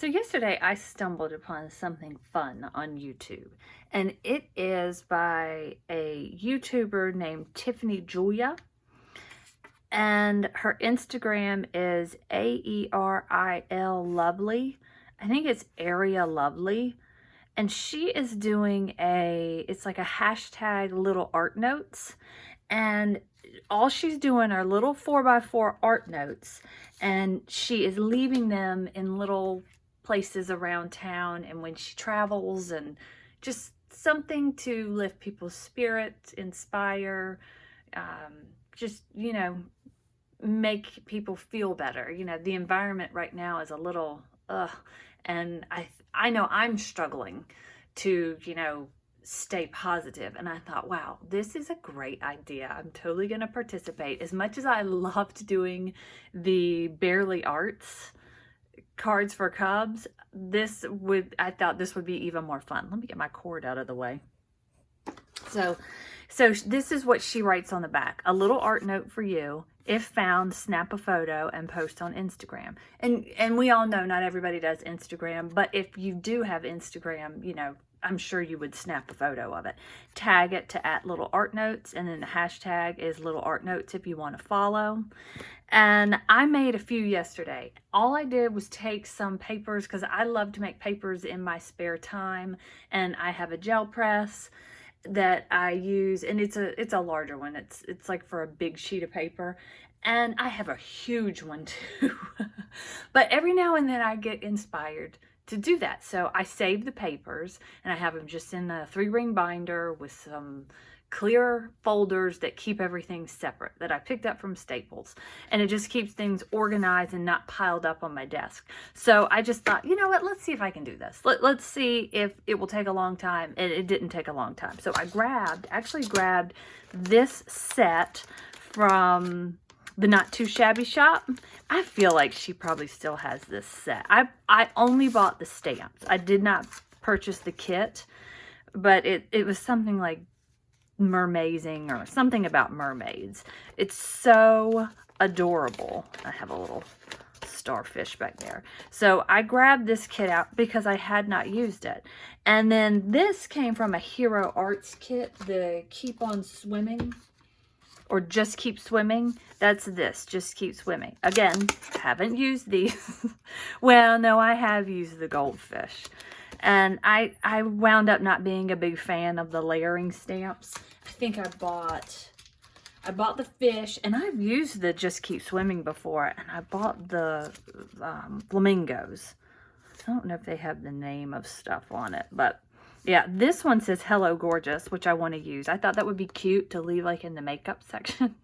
So yesterday I stumbled upon something fun on YouTube, and it is by a YouTuber named Tiffany, and her Instagram is AERIL Lovely. I think it's Area Lovely, and she is doing it's like a hashtag little art notes, and all she's doing are little 4x4 art notes, and she is leaving them in little places around town and when she travels, and just something to lift people's spirits, inspire, just, make people feel better. The environment right now is a little, and I know I'm struggling to, stay positive. And I thought, wow, this is a great idea. I'm totally going to participate. As much as I loved doing the Barely Arts cards for Cubs, I thought this would be even more fun. Let me get my cord out of the way. So this is what she writes on the back. A little art note for you. If found, snap a photo and post on Instagram. And we all know not everybody does Instagram, but if you do have Instagram, I'm sure you would snap a photo of it. Tag it to @littleartnotes, and then the hashtag is littleartnotes if you want to follow. And I made a few yesterday. All I did was take some papers, because I love to make papers in my spare time, and I have a gel press that I use, and it's a larger one. It's like for a big sheet of paper, and I have a huge one too. But every now and then I get inspired to do that, so I save the papers, and I have them just in a 3-ring binder with some clear folders that keep everything separate, that I picked up from Staples, and it just keeps things organized and not piled up on my desk. So I just thought, you know what, let's see if I can do this. Let's see if it will take a long time. And it didn't take a long time. So I actually grabbed this set from the Not Too Shabby shop. I feel like she probably still has this set. I only bought the stamps. I did not purchase the kit, but it was something like mermaiding or something about mermaids. It's so adorable. I have a little starfish back there. So I grabbed this kit out because I had not used it. And then this came from a Hero Arts kit, the Keep On Swimming, or Just Keep Swimming. That's this, Just Keep Swimming. Again, haven't used these. Well, no, I have used the goldfish. And I wound up not being a big fan of the layering stamps. I think I bought the fish, and I've used the Just Keep Swimming before, and I bought the flamingos. I don't know if they have the name of stuff on it, but yeah, this one says Hello Gorgeous, which I want to use. I thought that would be cute to leave like in the makeup section.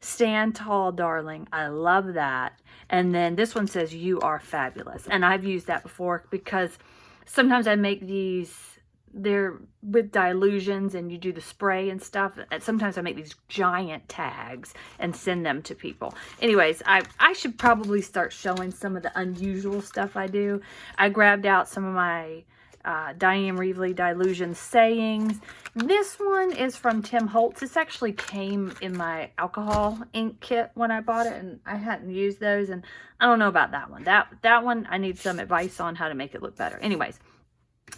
Stand Tall, Darling. I love that. And then this one says You Are Fabulous. And I've used that before because sometimes I make these, they're with dilutions and you do the spray and stuff. And sometimes I make these giant tags and send them to people. Anyways, I should probably start showing some of the unusual stuff I do. I grabbed out some of my Diane Reevely Dilution sayings. This one is from Tim Holtz. This actually came in my alcohol ink kit when I bought it, and I hadn't used those, and I don't know about that one. That one I need some advice on how to make it look better. Anyways,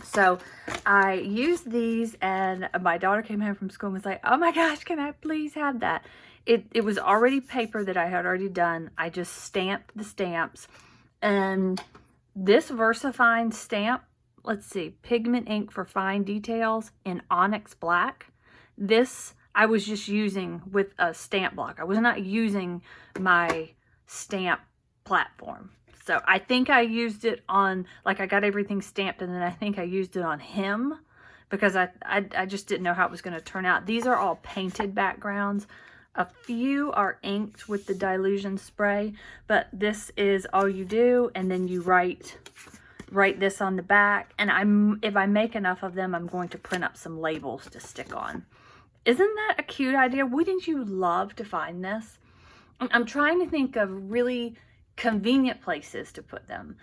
so I used these, and my daughter came home from school and was like, oh my gosh, can I please have that? It was already paper that I had already done. I just stamped the stamps, and this VersaFine stamp, let's see, pigment ink for fine details in onyx black. This I was just using with a stamp block. I was not using my stamp platform. So I think I used it on, like, I got everything stamped, and then I think I used it on him because I just didn't know how it was going to turn out. These are all painted backgrounds. A few are inked with the dilution spray, but this is all you do, and then you write this on the back, and if I make enough of them, I'm going to print up some labels to stick on. Isn't that a cute idea? Wouldn't you love to find this? I'm trying to think of really convenient places to put them.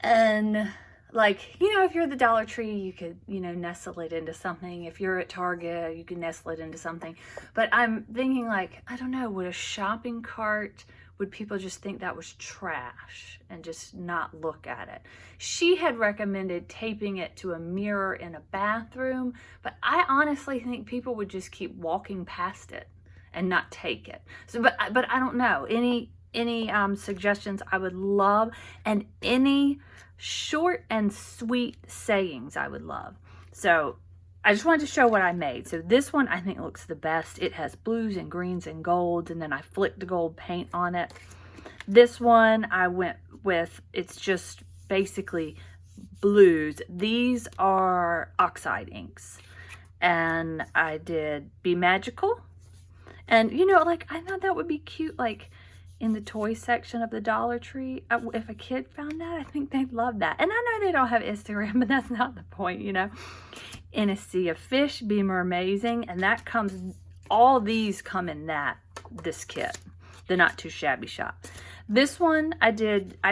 And like, if you're at the Dollar Tree, you could, nestle it into something. If you're at Target, you can nestle it into something. But I'm thinking, like, I don't know, would a shopping cart, would people just think that was trash and just not look at it? She had recommended taping it to a mirror in a bathroom, but I honestly think people would just keep walking past it and not take it. So, but I don't know. Any suggestions I would love, and any short and sweet sayings I would love. So I just wanted to show what I made. So this one I think looks the best. It has blues and greens and golds, and then I flicked the gold paint on it. This one I went with, it's just basically blues. These are oxide inks. And I did Be Magical. And, you know, like, I thought that would be cute, like, in the toy section of the Dollar Tree. If a kid found that, I think they'd love that. And I know they don't have Instagram, but that's not the point, you know. In a Sea of Fish, Be More Amazing. And that comes, all these come in this kit. The Not Too Shabby Shop. This one I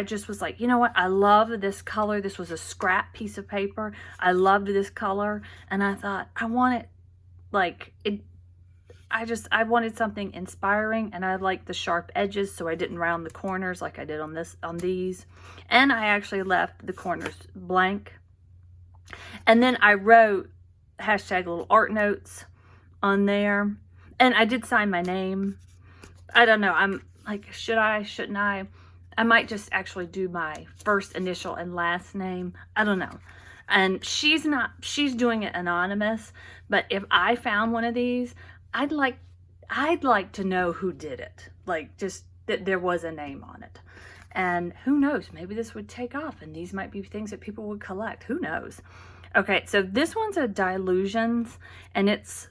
just was like, you know what? I love this color. This was a scrap piece of paper. I loved this color. And I thought, I want it, like, I wanted something inspiring, and I liked the sharp edges, so I didn't round the corners like I did on these. And I actually left the corners blank. And then I wrote hashtag little art notes on there. And I did sign my name. I don't know. I'm like, should I, shouldn't I? I might just actually do my first initial and last name. I don't know. And she's doing it anonymous. But if I found one of these, I'd like to know who did it. Like, just that there was a name on it. And who knows, maybe this would take off and these might be things that people would collect. Who knows? Okay, so this one's a Dilutions, and it's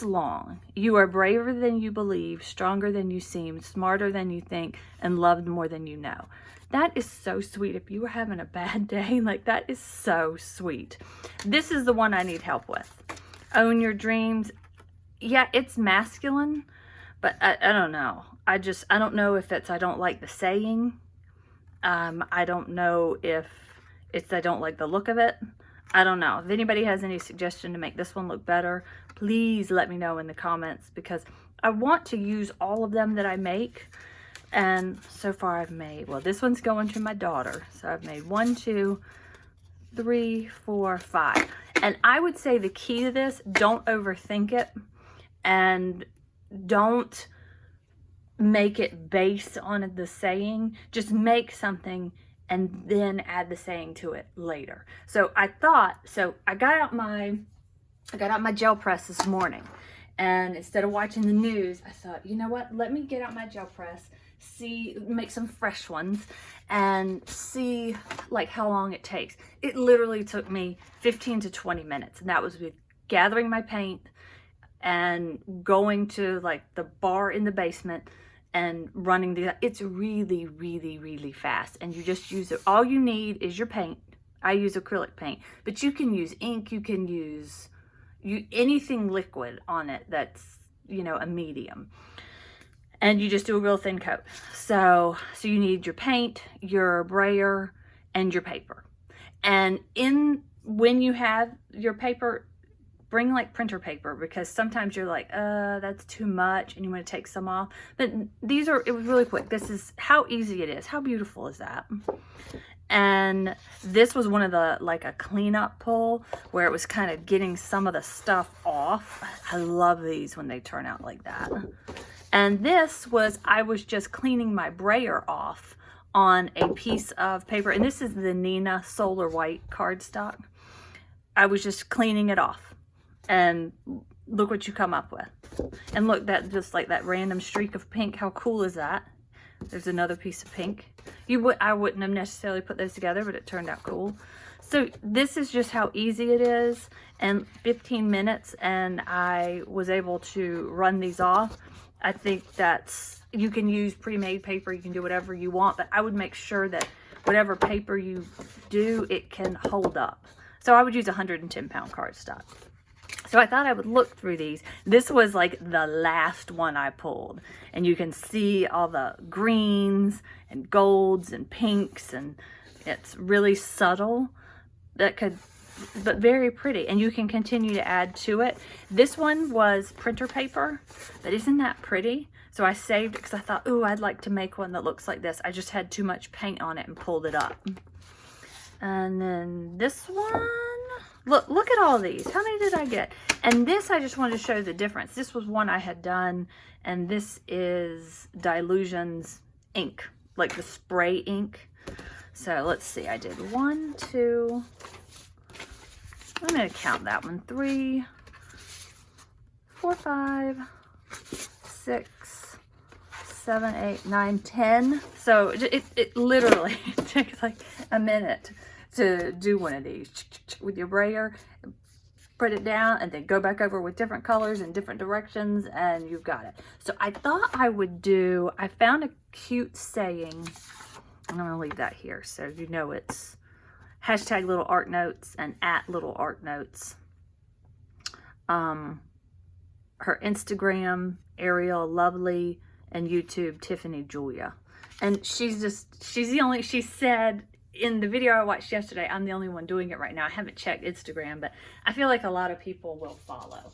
long. You are braver than you believe, stronger than you seem, smarter than you think, and loved more than you know. That is so sweet. If you were having a bad day, like, that is so sweet. This is the one I need help with. Own Your Dreams. Yeah, it's masculine, but I don't know. I don't know if it's I don't like the saying. I don't know if it's I don't like the look of it. I don't know. If anybody has any suggestion to make this one look better, please let me know in the comments, because I want to use all of them that I make. And so far I've made, well, this one's going to my daughter. So I've made 1, 2, 3, 4, 5. And I would say the key to this, don't overthink it. And don't make it based on the saying. Just make something and then add the saying to it later. So I got out my gel press this morning, and instead of watching the news, I thought, you know what? Let me get out my gel press, make some fresh ones, and see like how long it takes. It literally took me 15 to 20 minutes, and that was with gathering my paint and going to like the bar in the basement and running it's really, really, really fast. And you just use it. All you need is your paint. I use acrylic paint, but you can use ink. You can use anything liquid on it that's, you know, a medium. And you just do a real thin coat. So you need your paint, your brayer, and your paper. And when you have your paper, bring like printer paper, because sometimes you're like, that's too much, and you want to take some off. But it was really quick. This is how easy it is. How beautiful is that? And this was one of the, like a cleanup pull, where it was kind of getting some of the stuff off. I love these when they turn out like that. And this was, I was just cleaning my brayer off on a piece of paper. And this is the Nina Solar White cardstock. I was just cleaning it off. And look what you come up with. And look, that just like that random streak of pink. How cool is that? There's another piece of pink. I wouldn't have necessarily put those together, but it turned out cool. So this is just how easy it is. And 15 minutes, and I was able to run these off. I think you can use pre-made paper. You can do whatever you want, but I would make sure that whatever paper you do, it can hold up. So I would use 110-pound cardstock. So I thought I would look through these. This was like the last one I pulled. And you can see all the greens and golds and pinks, and it's really subtle. That could but very pretty, and you can continue to add to it. This one was printer paper, but isn't that pretty? So I saved it because I thought, ooh, I'd like to make one that looks like this. I just had too much paint on it and pulled it up. And then this one, look at all these. How many did I get? And this, I just wanted to show the difference. This was one I had done, and this is Dilutions ink, like the spray ink. So let's see, I did 1, 2, I'm going to count that one, 3, 4, 5, 6, 7, 8, 9, 10. So it literally takes like a minute to do one of these with your brayer. Put it down and then go back over with different colors and different directions, and you've got it. So I thought I found a cute saying. I'm going to leave that here so you know it's hashtag little art notes and at little art notes. Her Instagram, Ariel Lovely, and YouTube, Tiffany Julia. And she said in the video I watched yesterday, I'm the only one doing it right now. I haven't checked Instagram, but I feel like a lot of people will follow.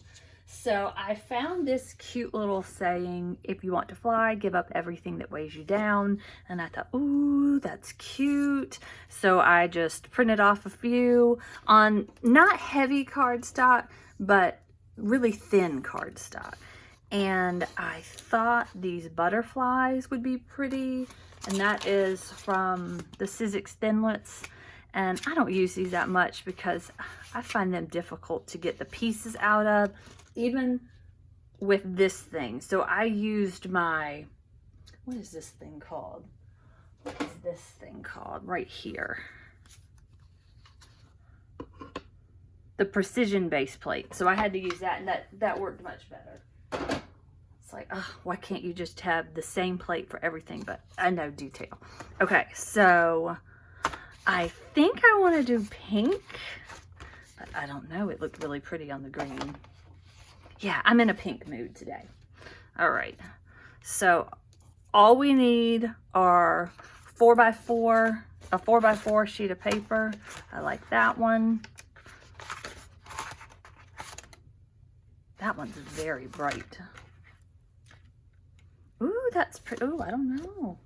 So I found this cute little saying, if you want to fly, give up everything that weighs you down. And I thought, ooh, that's cute. So I just printed off a few on not heavy cardstock, but really thin cardstock. And I thought these butterflies would be pretty. And that is from the Sizzix Thinlits. And I don't use these that much because I find them difficult to get the pieces out of, even with this thing. So I used my, what is this thing called? What is this thing called? Right here. The precision base plate. So I had to use that, and that worked much better. It's like, oh, why can't you just have the same plate for everything? But I know detail. Okay, so I think I want to do pink, but I don't know. It looked really pretty on the green. Yeah, I'm in a pink mood today. All right, so all we need are 4x4, a 4x4 sheet of paper. I like that one. That one's very bright. Ooh, that's pretty. Ooh, I don't know.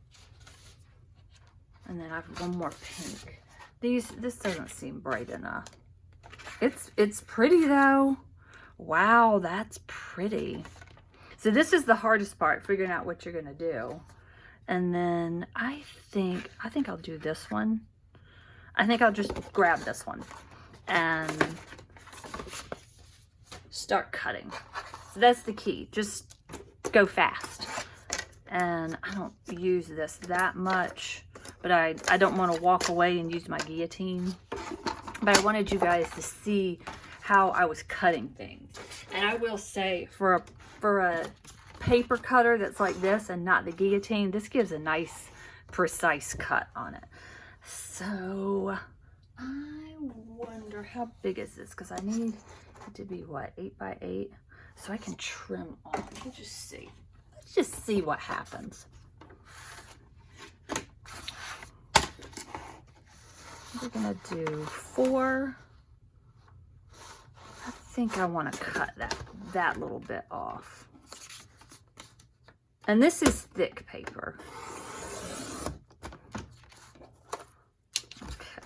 And then I have one more pink. This doesn't seem bright enough. It's pretty though. Wow, that's pretty. So this is the hardest part, figuring out what you're gonna do. And then I think I'll do this one. I think I'll just grab this one and start cutting. So that's the key. Just go fast. And I don't use this that much, but I don't want to walk away and use my guillotine. But I wanted you guys to see how I was cutting things. And I will say, for a paper cutter that's like this and not the guillotine, this gives a nice precise cut on it. So I wonder how big is this, because I need it to be what, 8x8, so I can trim off. Let's just see. Let's just see what happens. We're gonna do 4. I think I want to cut that little bit off. And this is thick paper. Okay.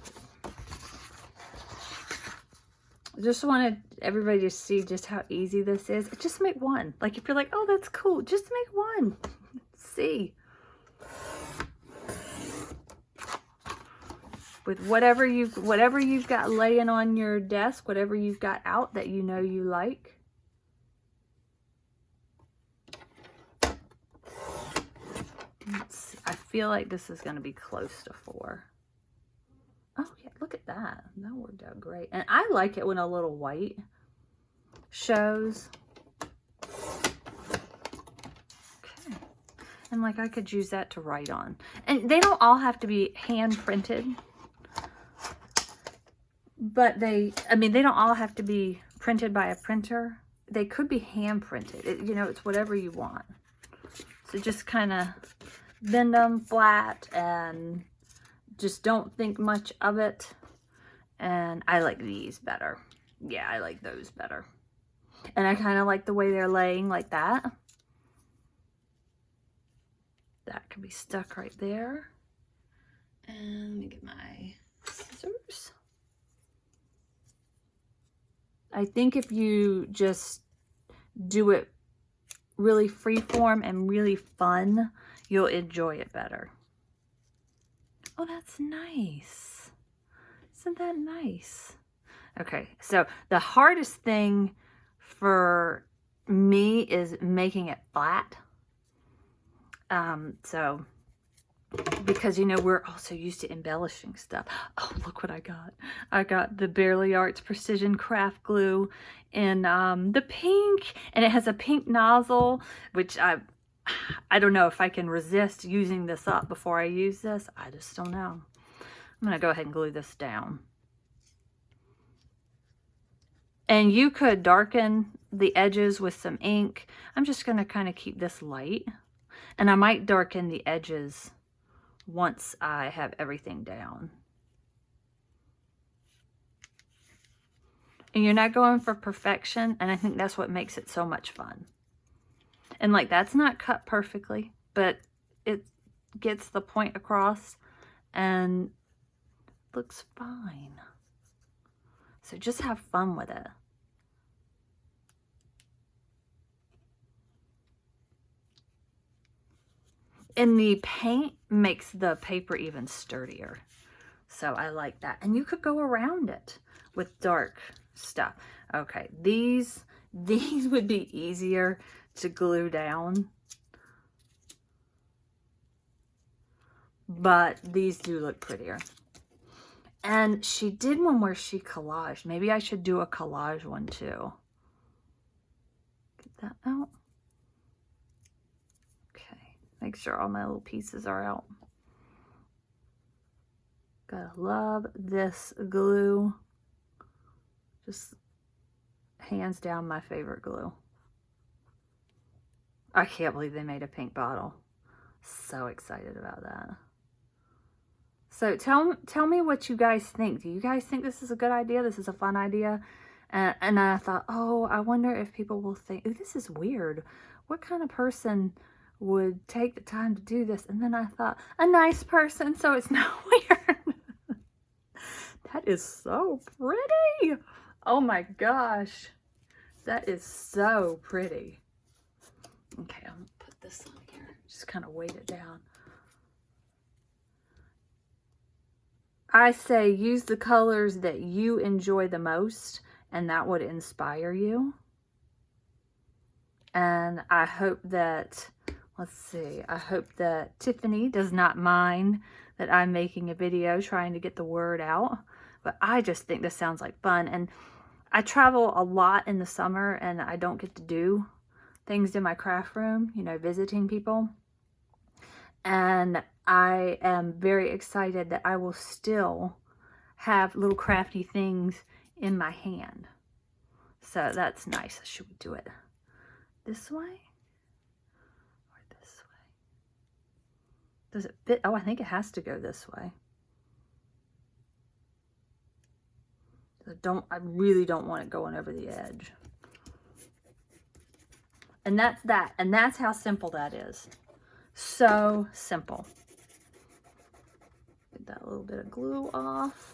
I just wanted everybody to see just how easy this is. Just make one. Like, if you're like, oh, that's cool, just make one. See. With whatever you've got laying on your desk, whatever you've got out that you know you like. Let's see. I feel like this is going to be close to 4. Oh yeah, look at that. That worked out great. And I like it when a little white shows. Okay. And like, I could use that to write on. And they don't all have to be hand printed. But they don't all have to be printed by a printer. They could be hand printed. It's whatever you want. So just kind of bend them flat and just don't think much of it. And I like these better. Yeah, I like those better. And I kind of like the way they're laying like that. That can be stuck right there. And let me get my scissors. I think if you just do it really freeform and really fun, you'll enjoy it better. Oh, that's nice. Isn't that nice? Okay, so the hardest thing for me is making it flat. Because, you know, we're also used to embellishing stuff. Oh, look what I got. I got the Barely Arts Precision Craft Glue in the pink, and it has a pink nozzle, which I don't know if I can resist using this up before I use this. I just don't know. I'm going to go ahead and glue this down. And you could darken the edges with some ink. I'm just going to kind of keep this light. And I might darken the edges once I have everything down. And you're not going for perfection, and I think that's what makes it so much fun. And like, that's not cut perfectly, but it gets the point across and looks fine. So just have fun with it. And the paint makes the paper even sturdier. So I like that. And you could go around it with dark stuff. Okay, these would be easier to glue down. But these do look prettier. And she did one where she collaged. Maybe I should do a collage one too. Get that out. Okay, make sure all my little pieces are out. Gotta love this glue. Just hands down my favorite glue. I can't believe they made a pink bottle. So excited about that. So tell me what you guys think. Do you guys think this is a good idea? This is a fun idea? And I thought, oh, I wonder if people will think, oh, this is weird. What kind of person would take the time to do this? And then I thought, a nice person, so it's not weird. That is so pretty. Oh my gosh. That is so pretty. Okay, I'm gonna put this on here. Just kind of weight it down. I say use the colors that you enjoy the most, and that would inspire you. And I hope that, let's see, I hope that Tiffany does not mind that I'm making a video trying to get the word out. But I just think this sounds like fun. And I travel a lot in the summer, and I don't get to do things in my craft room, you know, visiting people. And I am very excited that I will still have little crafty things in my hand. So that's nice. Should we do it this way or this way? Does it fit? Oh, I think it has to go this way. I really don't want it going over the edge. And that's that. And that's how simple that is. So simple. Get that little bit of glue off.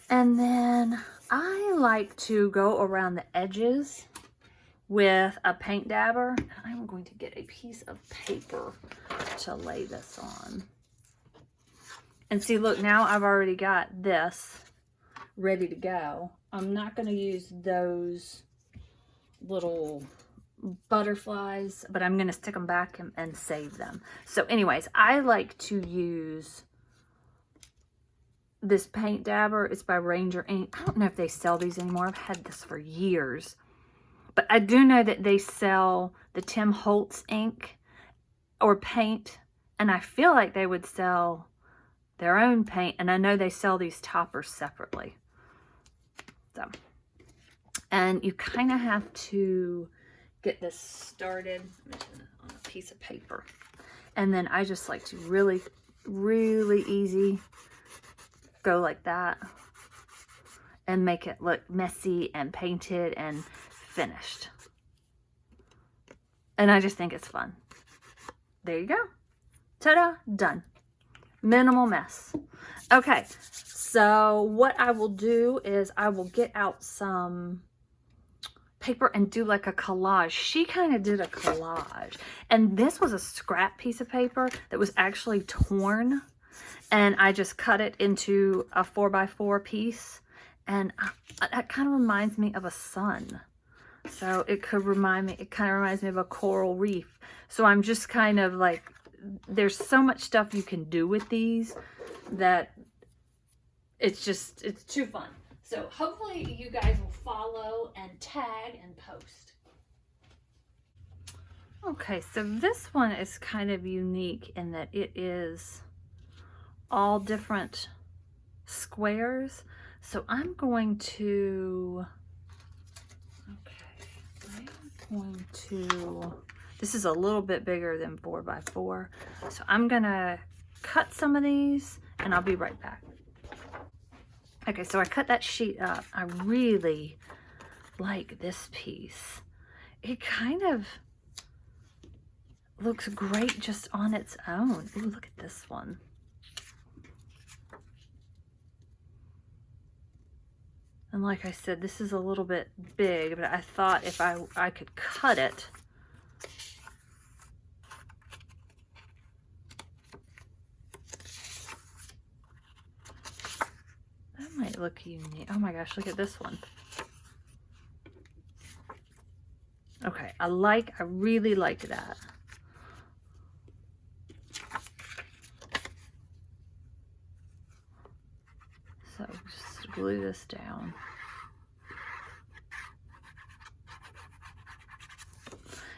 And then I like to go around the edges with a paint dabber. I'm going to get a piece of paper to lay this on. And see, look, now I've already got this ready to go. I'm not going to use those little butterflies, but I'm going to stick them back and save them. So anyways, I like to use this paint dabber. It's by Ranger Ink. I don't know if they sell these anymore. I've had this for years. But I do know that they sell the Tim Holtz ink or paint, and I feel like they would sell their own paint, and I know they sell these toppers separately. So, and you kind of have to get this started on a piece of paper. And then I just like to really, really easy go like that and make it look messy and painted and finished. And I just think it's fun. There you go. Ta-da, done. Minimal mess. Okay, so what I will do is I will get out some paper and do like a collage. She kind of did a collage. And this was a scrap piece of paper that was actually torn. And I just cut it into a 4x4 piece. And that kind of reminds me of a sun. So it kind of reminds me of a coral reef. So I'm just kind of like, there's so much stuff you can do with these that it's too fun. So hopefully you guys will follow and tag and post. Okay, so this one is kind of unique in that it is all different squares. So I'm going to, this is a little bit bigger than 4x4. So I'm gonna cut some of these and I'll be right back. Okay, so I cut that sheet up. I really like this piece. It kind of looks great just on its own. Ooh, look at this one. And like I said, this is a little bit big, but I thought if I could cut it, that might look unique. Oh my gosh, look at this one. Okay, I really like that. So just glue this down.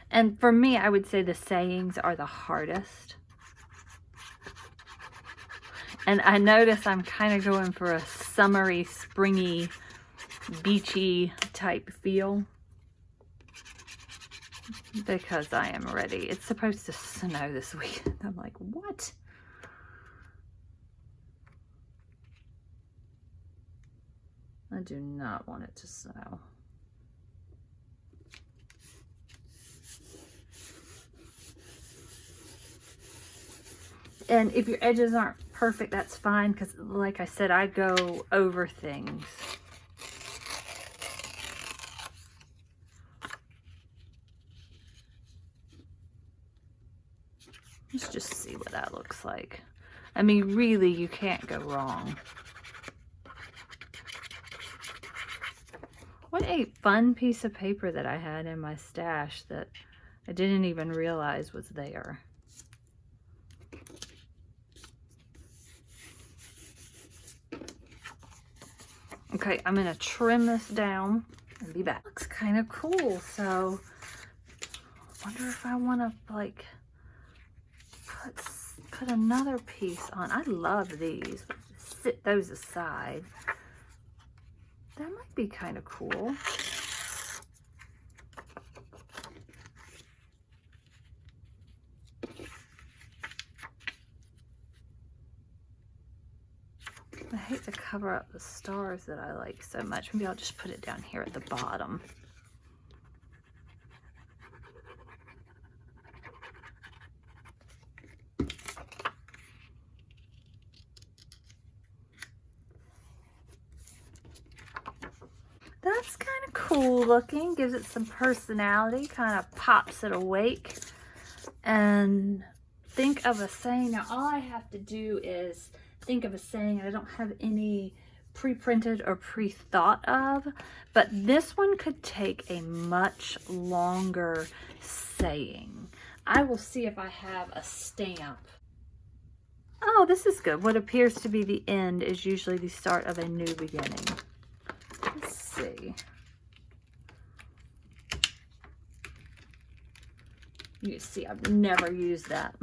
And for me, I would say the sayings are the hardest. And I notice I'm kind of going for a summery, springy, beachy type feel. Because I am ready. It's supposed to snow this week. I'm like, what? I do not want it to snow. And if your edges aren't perfect, that's fine, because like I said, I go over things. Let's just see what that looks like. I mean, really, you can't go wrong. What a fun piece of paper that I had in my stash that I didn't even realize was there. Okay, I'm gonna trim this down and be back. Looks kind of cool, so I wonder if I want to like put another piece on. I love these. Sit those aside. That might be kind of cool. I hate to cover up the stars that I like so much. Maybe I'll just put it down here at the bottom. That's kind of cool looking, gives it some personality, kind of pops it awake. And think of a saying. Now all I have to do is think of a saying. I don't have any pre-printed or pre-thought of, but this one could take a much longer saying. I will see if I have a stamp. Oh, this is good. What appears to be the end is usually the start of a new beginning. Let's see. You see, I've never used that.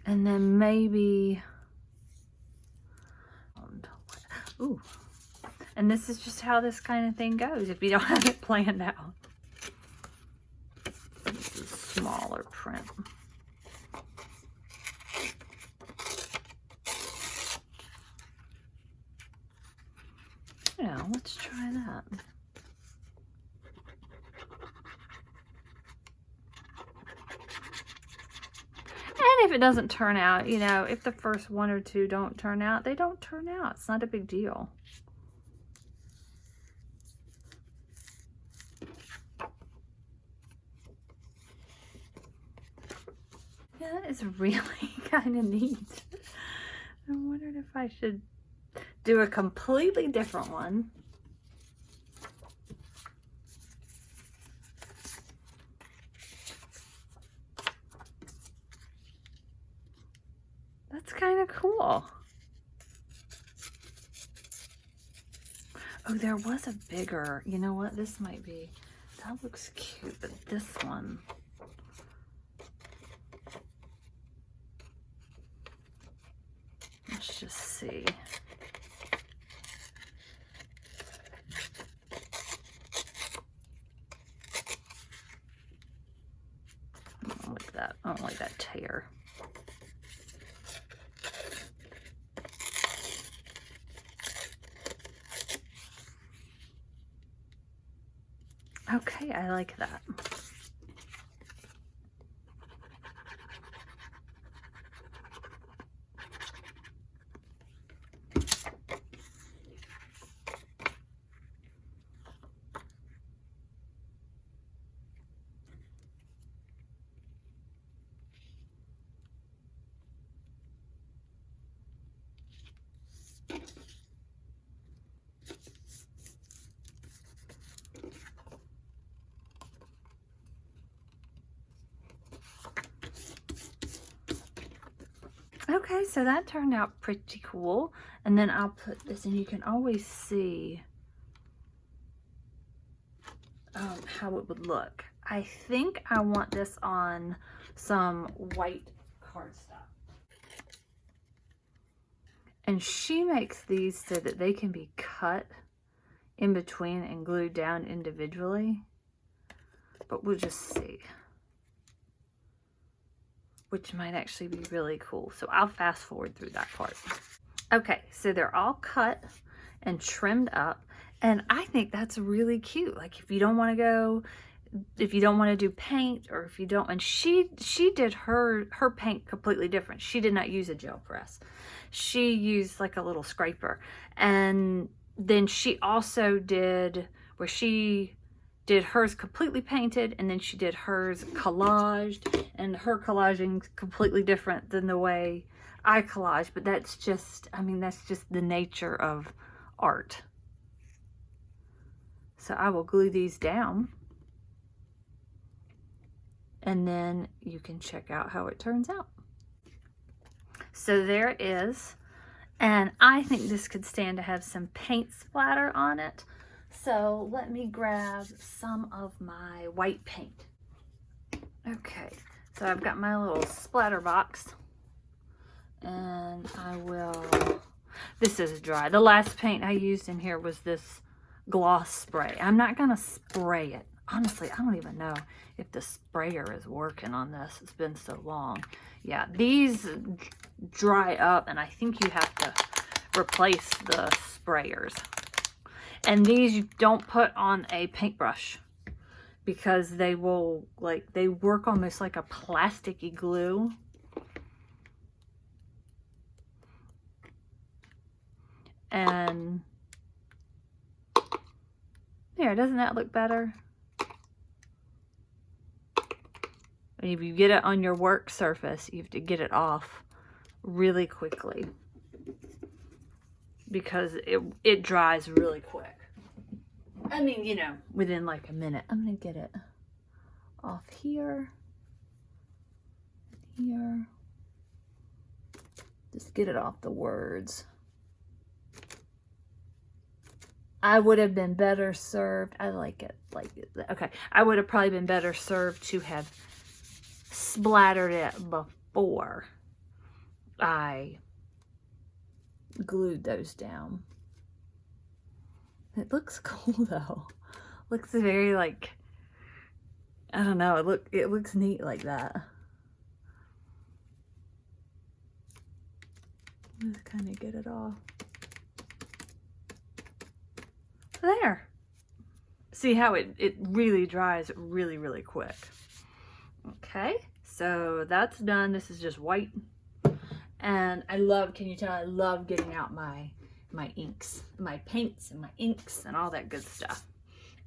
And then maybe, ooh, and this is just how this kind of thing goes if you don't have it planned out. This is smaller print. Yeah, let's try that. And if it doesn't turn out, you know, if the first one or two don't turn out, they don't turn out. It's not a big deal. Yeah, that is really kind of neat. I wondered if I should do a completely different one. That's kind of cool. Oh, there was a bigger, you know what, this might be, that looks cute, but this one. Let's just see. I don't like that. I don't like that tear. Okay, I like that. Okay, so that turned out pretty cool. And then I'll put this, and you can always see how it would look. I think I want this on some white cardstock. And she makes these so that they can be cut in between and glued down individually. But we'll just see. Which might actually be really cool. So I'll fast forward through that part. Okay, so they're all cut and trimmed up. And I think that's really cute. Like if you don't want to go, if you don't want to do paint, or if you don't, and she did her paint completely different. She did not use a gel press. She used like a little scraper. And then she also did, where she did hers completely painted, and then she did hers collaged, and her collaging completely different than the way I collage, but that's just, I mean, that's just the nature of art. So I will glue these down, and then you can check out how it turns out. So there it is, and I think this could stand to have some paint splatter on it. So let me grab some of my white paint. Okay, so I've got my little splatter box, and I will, this is dry. The last paint I used in here was this gloss spray. I'm not gonna spray it. Honestly, I don't even know if the sprayer is working on this. It's been so long. Yeah, these dry up, and I think you have to replace the sprayers. And these you don't put on a paintbrush, because they will, like, they work almost like a plasticky glue. And there, doesn't that look better? And if you get it on your work surface, you have to get it off really quickly, because it dries really quick. I mean, you know, within like a minute. I'm gonna get it off here, here. Just get it off the words. I would have been better served. I like it like it. Okay, I would have probably been better served to have splattered it before I glued those down. It looks cool though. Looks very, like, I don't know, it looks neat like that. Just kind of get it off. There. See how it really dries really, really quick. Okay, so that's done. This is just white. And I love, can you tell, I love getting out my inks, my paints and my inks and all that good stuff.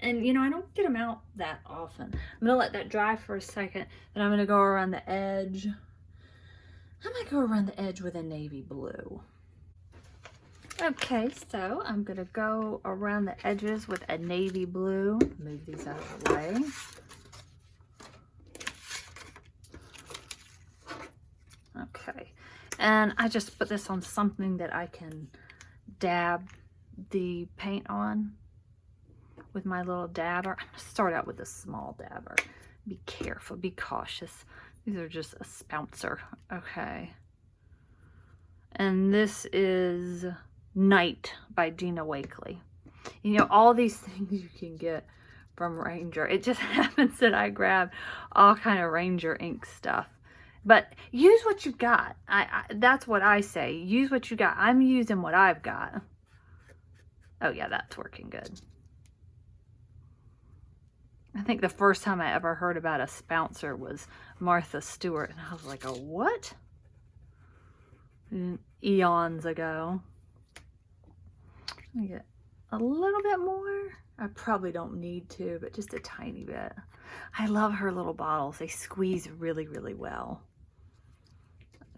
And you know, I don't get them out that often. I'm gonna let that dry for a second, then I'm gonna go around the edge. I'm gonna go around the edge with a navy blue. Okay, so I'm gonna go around the edges with a navy blue. Move these out of the way. Okay, and I just put this on something that I can dab the paint on with my little dabber. I'm gonna start out with a small dabber. Be careful, be cautious. These are just a spouncer. Okay. And this is Night by Dina Wakley. You know, all these things you can get from Ranger. It just happens that I grabbed all kind of Ranger ink stuff. But use what you got. That's what I say. Use what you got. I'm using what I've got. Oh yeah, that's working good. I think the first time I ever heard about a spouncer was Martha Stewart. And I was like, oh, what? Eons ago. Let me get a little bit more. I probably don't need to, but just a tiny bit. I love her little bottles. They squeeze really, really well.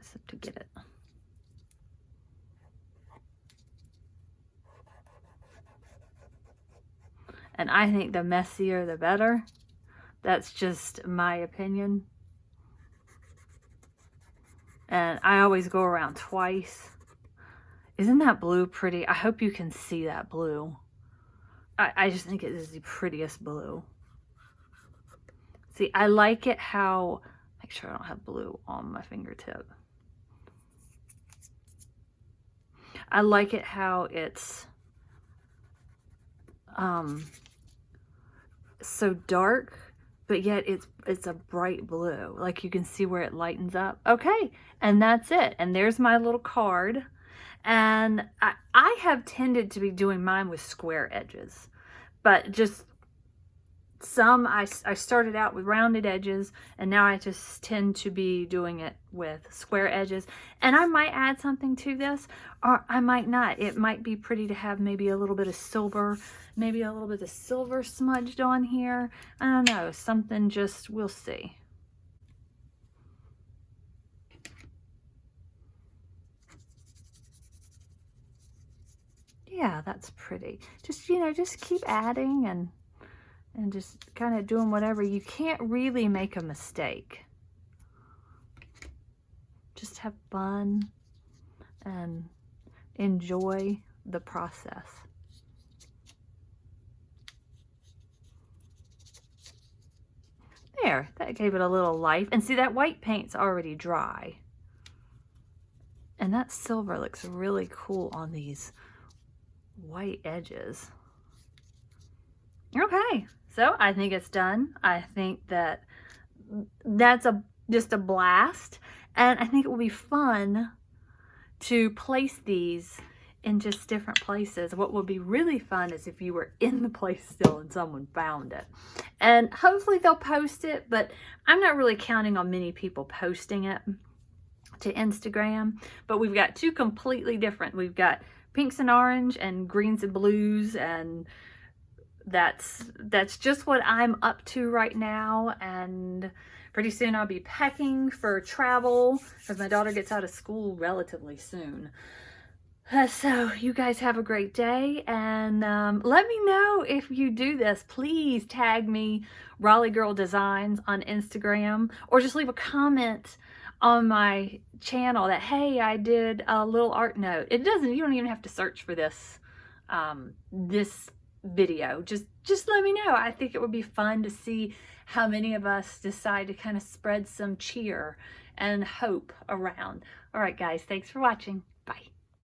So to get it. And I think the messier the better. That's just my opinion. And I always go around twice. Isn't that blue pretty? I hope you can see that blue. I just think it is the prettiest blue. See, I like it how, make sure I don't have blue on my fingertip. I like it how it's so dark, but yet it's a bright blue. Like you can see where it lightens up. Okay, and that's it. And there's my little card. And I have tended to be doing mine with square edges, but just some, I started out with rounded edges, and now I just tend to be doing it with square edges. And I might add something to this, or I might not. It might be pretty to have maybe a little bit of silver, maybe a little bit of silver smudged on here. I don't know, something, just, we'll see. Yeah, that's pretty. Just, you know, just keep adding and just kind of doing whatever. You can't really make a mistake. Just have fun and enjoy the process. There, that gave it a little life. And see, that white paint's already dry. And that silver looks really cool on these white edges. Okay, so I think it's done. I think that's just a blast, and I think it will be fun to place these in just different places. What would be really fun is if you were in the place still and someone found it. And hopefully they'll post it, but I'm not really counting on many people posting it to Instagram. But we've got two completely different. We've got pinks and orange and greens and blues, and that's just what I'm up to right now. And pretty soon I'll be packing for travel because my daughter gets out of school relatively soon. So you guys have a great day, and let me know if you do this. Please tag me, Raleigh Girl Designs, on Instagram, or just leave a comment on my channel that, hey, I did a little art note. You don't even have to search for this this video. Just let me know. I think it would be fun to see how many of us decide to kind of spread some cheer and hope around. All right, guys, thanks for watching. Bye.